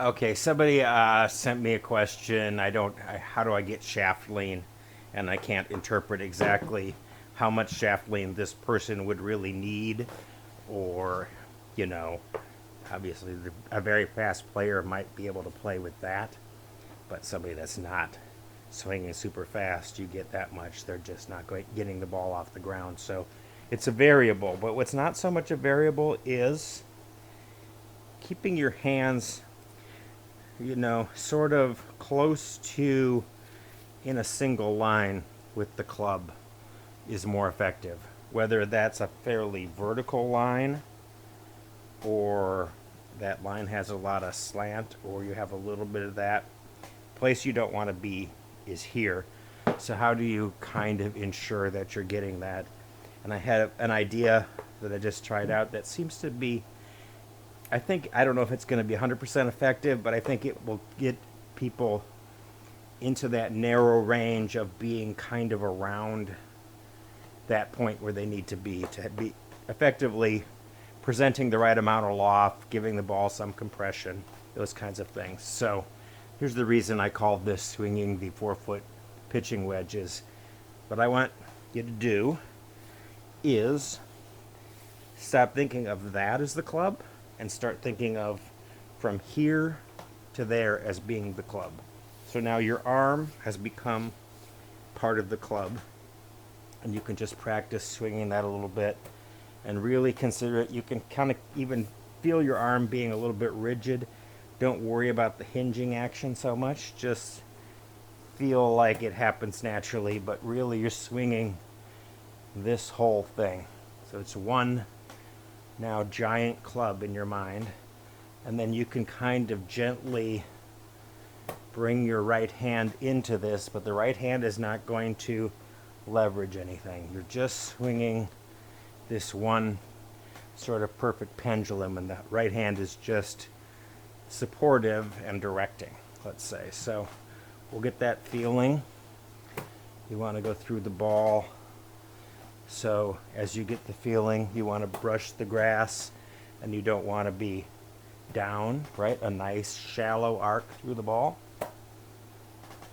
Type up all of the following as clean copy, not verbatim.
Okay, somebody sent me a question. How do I get shaft lean? And I can't interpret exactly how much shaft lean this person would really need, or, you know, obviously a very fast player might be able to play with that, but somebody that's not swinging super fast, you get that much. They're just not getting the ball off the ground. So it's a variable. But what's not so much a variable is keeping your hands, sort of close to in a single line with the club is more effective. Whether that's a fairly vertical line or that line has a lot of slant or you have a little bit of that. Place you don't want to be is here. So how do you kind of ensure that you're getting that? And I had an idea that I just tried out that seems to be, I don't know if it's going to be 100% effective, but I think it will get people into that narrow range of being kind of around that point where they need to be effectively presenting the right amount of loft, giving the ball some compression, those kinds of things. So here's the reason I called this swinging the 4-foot pitching wedges. What I want you to do is stop thinking of that as the club and start thinking of from here to there as being the club. So now your arm has become part of the club, and you can just practice swinging that a little bit and really consider it. You can kind of even feel your arm being a little bit rigid. Don't worry about the hinging action so much. Just feel like it happens naturally, but really you're swinging this whole thing. So it's one now giant club in your mind, and then you can kind of gently bring your right hand into this, but the right hand is not going to leverage anything. You're just swinging this one sort of perfect pendulum, and the right hand is just supportive and directing, let's say. So we'll get that feeling. You want to go through the ball. So as you get the feeling, you want to brush the grass, and you don't want to be down, right? A nice shallow arc through the ball.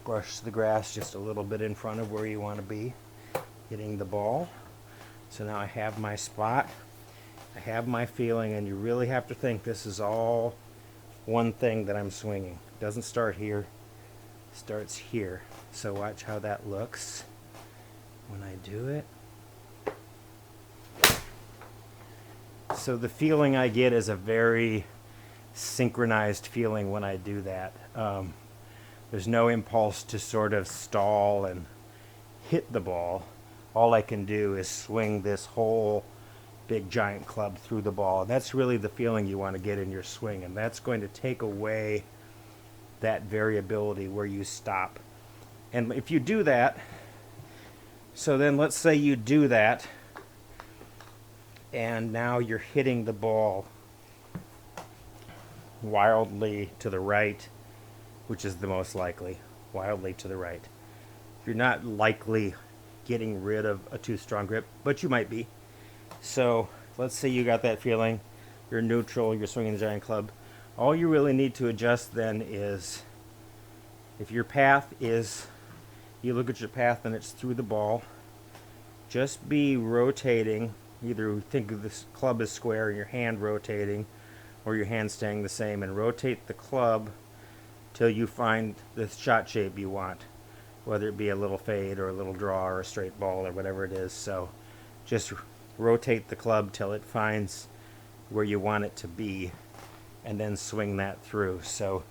Brush the grass just a little bit in front of where you want to be hitting the ball. So now I have my spot, I have my feeling, and you really have to think this is all one thing that I'm swinging. It doesn't start here, it starts here. So watch how that looks when I do it. So the feeling I get is a very synchronized feeling when I do that. There's no impulse to sort of stall and hit the ball. All I can do is swing this whole big giant club through the ball. And that's really the feeling you want to get in your swing. And that's going to take away that variability where you stop. And if you do that, so then let's say you do that, and now you're hitting the ball wildly to the right, which is the most likely, wildly to the right. You're not likely getting rid of a too strong grip, but you might be. So let's say you got that feeling, you're neutral, you're swinging the giant club. All you really need to adjust then is, if your path is, you look at your path and it's through the ball, just be rotating. Either think of this club as square and your hand rotating, or your hand staying the same, and rotate the club till you find the shot shape you want, whether it be a little fade or a little draw or a straight ball or whatever it is. So just rotate the club till it finds where you want it to be, and then swing that through. So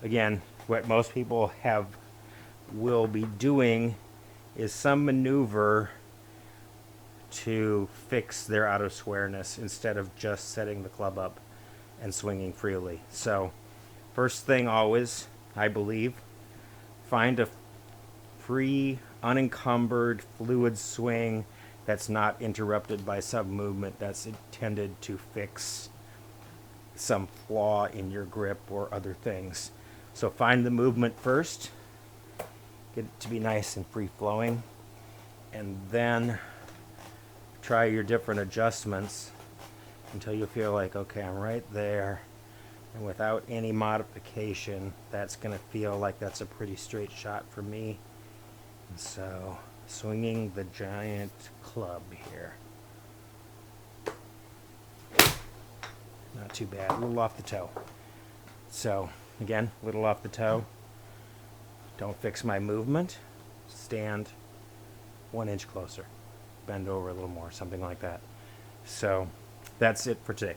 again, what most people will be doing is some maneuver to fix their out of squareness instead of just setting the club up and swinging freely. So first thing always, I believe, find a free, unencumbered, fluid swing that's not interrupted by some movement that's intended to fix some flaw in your grip or other things. So find the movement first, get it to be nice and free flowing, and then try your different adjustments until you feel like, okay, I'm right there. And without any modification, that's going to feel like that's a pretty straight shot for me. And so, swinging the giant club here. Not too bad, a little off the toe. So, again, a little off the toe. Don't fix my movement. Stand 1 inch closer. Bend over a little more, something like that. So, that's it for today.